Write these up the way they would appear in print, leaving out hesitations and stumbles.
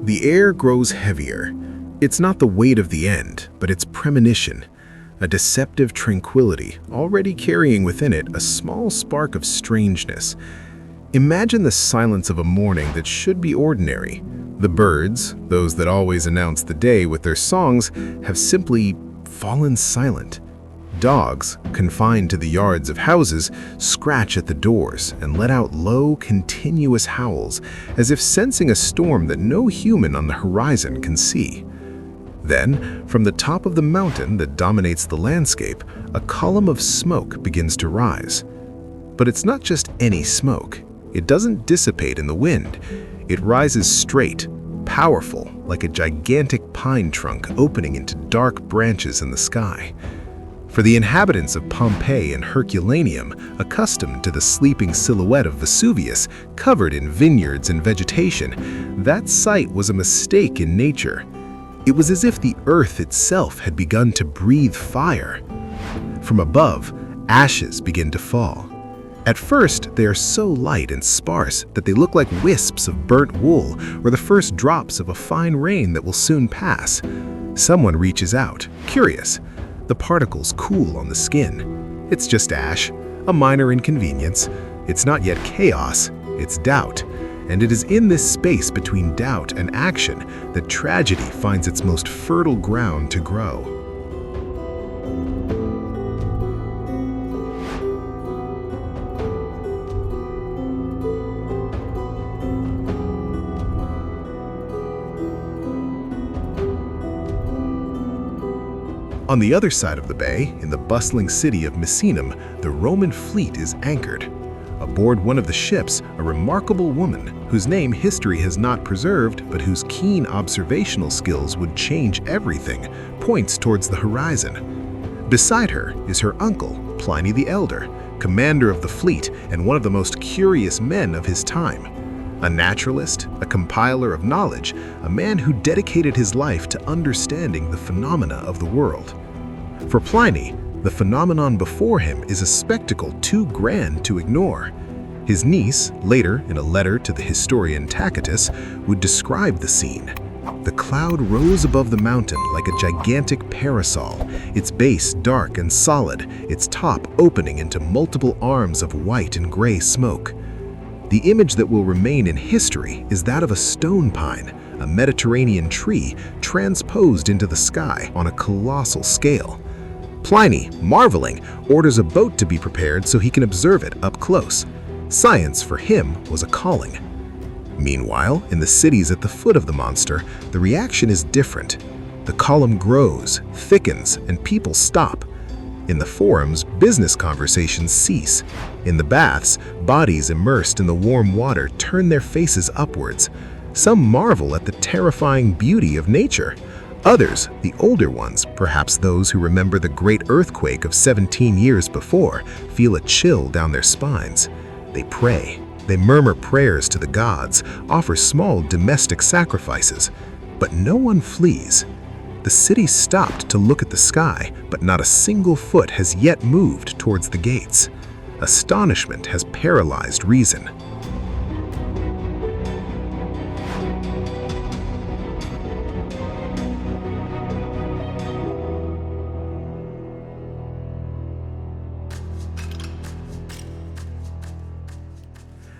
The air grows heavier. It's not the weight of the end, but its premonition, a deceptive tranquility already carrying within it a small spark of strangeness. Imagine the silence of a morning that should be ordinary. The birds, those that always announce the day with their songs, have simply fallen silent. Dogs, confined to the yards of houses, scratch at the doors and let out low, continuous howls, as if sensing a storm that no human on the horizon can see. Then, from the top of the mountain that dominates the landscape, a column of smoke begins to rise. But it's not just any smoke. It doesn't dissipate in the wind. It rises straight, powerful, like a gigantic pine trunk opening into dark branches in the sky. For the inhabitants of Pompeii and Herculaneum, accustomed to the sleeping silhouette of Vesuvius covered in vineyards and vegetation, that sight was a mistake in nature. It was as if the earth itself had begun to breathe fire. From above, ashes begin to fall. At first, they are so light and sparse that they look like wisps of burnt wool or the first drops of a fine rain that will soon pass. Someone reaches out, curious. The particles cool on the skin. It's just ash, a minor inconvenience. It's not yet chaos, it's doubt. And it is in this space between doubt and action that tragedy finds its most fertile ground to grow. On the other side of the bay, in the bustling city of Misenum, the Roman fleet is anchored. Aboard one of the ships, a remarkable woman, whose name history has not preserved, but whose keen observational skills would change everything, points towards the horizon. Beside her is her uncle, Pliny the Elder, commander of the fleet and one of the most curious men of his time. A naturalist, a compiler of knowledge, a man who dedicated his life to understanding the phenomena of the world. For Pliny, the phenomenon before him is a spectacle too grand to ignore. His niece, later in a letter to the historian Tacitus, would describe the scene. The cloud rose above the mountain like a gigantic parasol, its base dark and solid, its top opening into multiple arms of white and gray smoke. The image that will remain in history is that of a stone pine, a Mediterranean tree transposed into the sky on a colossal scale. Pliny, marveling, orders a boat to be prepared so he can observe it up close. Science for him was a calling. Meanwhile, in the cities at the foot of the monster, the reaction is different. The column grows, thickens, and people stop. In the forums, business conversations cease. In the baths, bodies immersed in the warm water turn their faces upwards. Some marvel at the terrifying beauty of nature. Others, the older ones, perhaps those who remember the great earthquake of 17 years before, feel a chill down their spines. They pray. They murmur prayers to the gods, offer small domestic sacrifices. But no one flees. The city stopped to look at the sky, but not a single foot has yet moved towards the gates. Astonishment has paralyzed reason.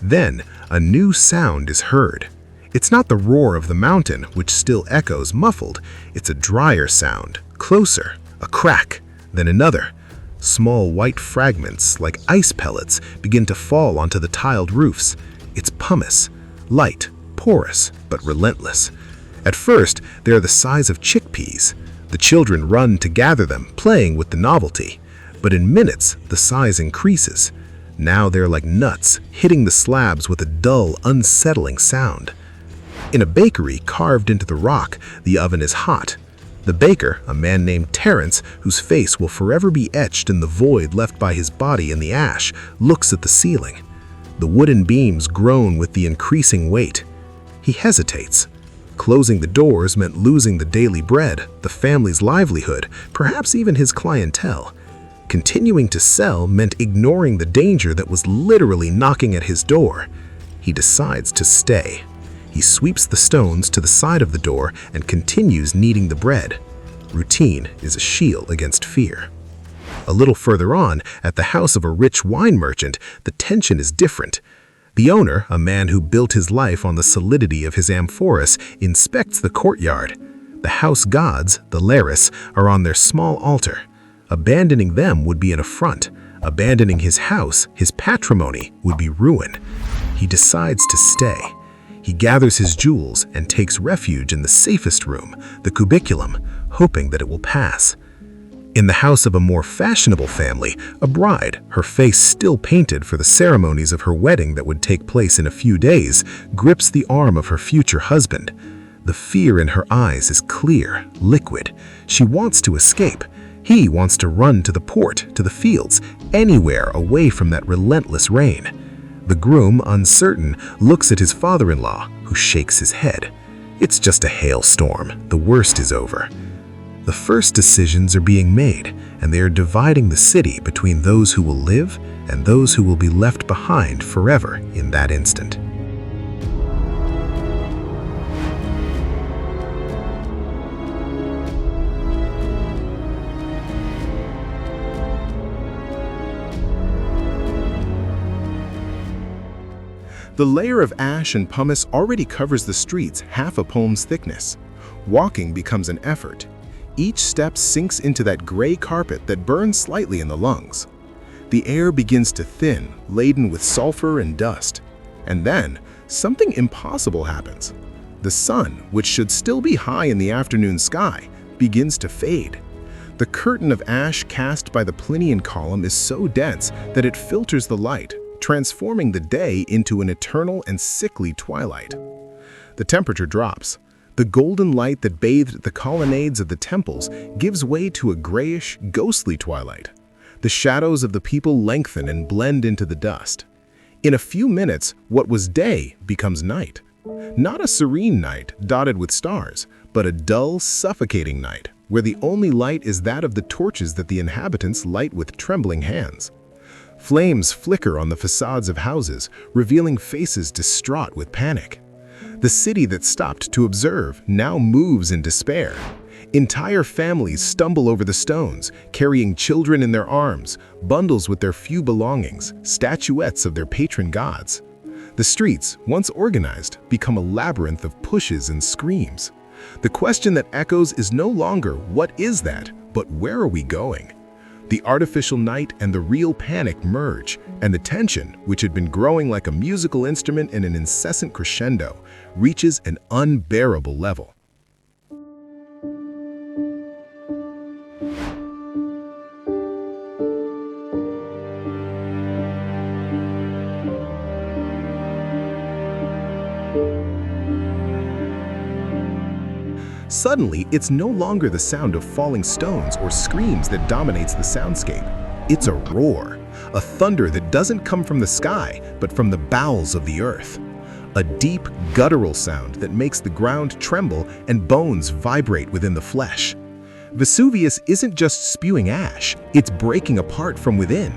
Then, a new sound is heard. It's not the roar of the mountain, which still echoes muffled. It's a drier sound, closer, a crack, then another. Small white fragments, like ice pellets, begin to fall onto the tiled roofs. It's pumice, light, porous, but relentless. At first, they are the size of chickpeas. The children run to gather them, playing with the novelty. But in minutes, the size increases. Now they're like nuts, hitting the slabs with a dull, unsettling sound. In a bakery carved into the rock, the oven is hot. The baker, a man named Terence, whose face will forever be etched in the void left by his body in the ash, looks at the ceiling. The wooden beams groan with the increasing weight. He hesitates. Closing the doors meant losing the daily bread, the family's livelihood, perhaps even his clientele. Continuing to sell meant ignoring the danger that was literally knocking at his door. He decides to stay. He sweeps the stones to the side of the door and continues kneading the bread. Routine is a shield against fear. A little further on, at the house of a rich wine merchant, the tension is different. The owner, a man who built his life on the solidity of his amphoras, inspects the courtyard. The house gods, the Lares, are on their small altar. Abandoning them would be an affront. Abandoning his house, his patrimony, would be ruin. He decides to stay. He gathers his jewels and takes refuge in the safest room, the cubiculum, hoping that it will pass. In the house of a more fashionable family, a bride, her face still painted for the ceremonies of her wedding that would take place in a few days, grips the arm of her future husband. The fear in her eyes is clear, liquid. She wants to escape. He wants to run to the port, to the fields, anywhere away from that relentless rain. The groom, uncertain, looks at his father-in-law, who shakes his head. It's just a hailstorm. The worst is over. The first decisions are being made, and they are dividing the city between those who will live and those who will be left behind forever in that instant. The layer of ash and pumice already covers the streets half a palm's thickness. Walking becomes an effort. Each step sinks into that gray carpet that burns slightly in the lungs. The air begins to thin, laden with sulfur and dust. And then, something impossible happens. The sun, which should still be high in the afternoon sky, begins to fade. The curtain of ash cast by the Plinian Column is so dense that it filters the light, transforming the day into an eternal and sickly twilight. The temperature drops. The golden light that bathed the colonnades of the temples gives way to a grayish, ghostly twilight. The shadows of the people lengthen and blend into the dust. In a few minutes, what was day becomes night. Not a serene night dotted with stars, but a dull, suffocating night, where the only light is that of the torches that the inhabitants light with trembling hands. Flames flicker on the facades of houses, revealing faces distraught with panic. The city that stopped to observe now moves in despair. Entire families stumble over the stones, carrying children in their arms, bundles with their few belongings, statuettes of their patron gods. The streets, once organized, become a labyrinth of pushes and screams. The question that echoes is no longer, "What is that?" but "Where are we going?" The artificial night and the real panic merge, and the tension, which had been growing like a musical instrument in an incessant crescendo, reaches an unbearable level. Suddenly, it's no longer the sound of falling stones or screams that dominates the soundscape. It's a roar, a thunder that doesn't come from the sky, but from the bowels of the earth. A deep, guttural sound that makes the ground tremble and bones vibrate within the flesh. Vesuvius isn't just spewing ash, it's breaking apart from within.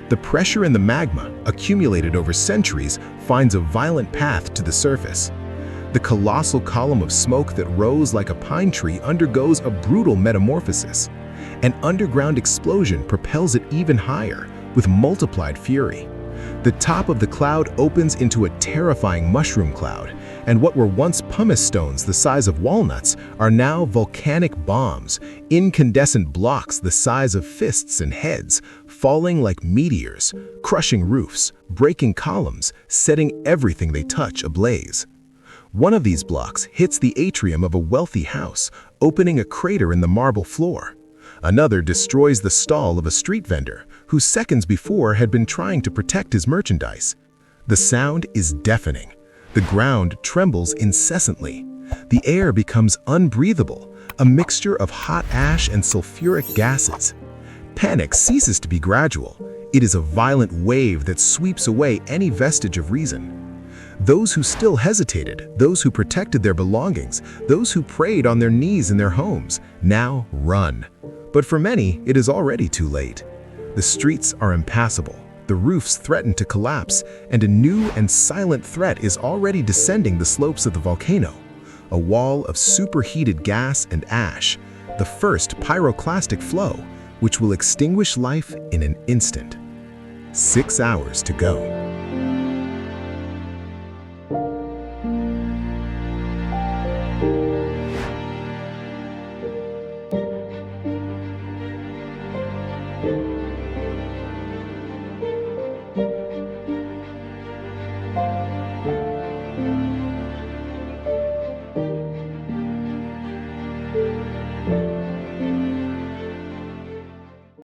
The pressure in the magma, accumulated over centuries, finds a violent path to the surface. The colossal column of smoke that rose like a pine tree undergoes a brutal metamorphosis. An underground explosion propels it even higher, with multiplied fury. The top of the cloud opens into a terrifying mushroom cloud, and what were once pumice stones the size of walnuts are now volcanic bombs, incandescent blocks the size of fists and heads, falling like meteors, crushing roofs, breaking columns, setting everything they touch ablaze. One of these blocks hits the atrium of a wealthy house, opening a crater in the marble floor. Another destroys the stall of a street vendor, who seconds before had been trying to protect his merchandise. The sound is deafening. The ground trembles incessantly. The air becomes unbreathable, a mixture of hot ash and sulfuric gases. Panic ceases to be gradual. It is a violent wave that sweeps away any vestige of reason. Those who still hesitated, those who protected their belongings, those who prayed on their knees in their homes, now run. But for many, it is already too late. The streets are impassable, the roofs threaten to collapse, and a new and silent threat is already descending the slopes of the volcano. A wall of superheated gas and ash, the first pyroclastic flow, which will extinguish life in an instant. 6 hours to go.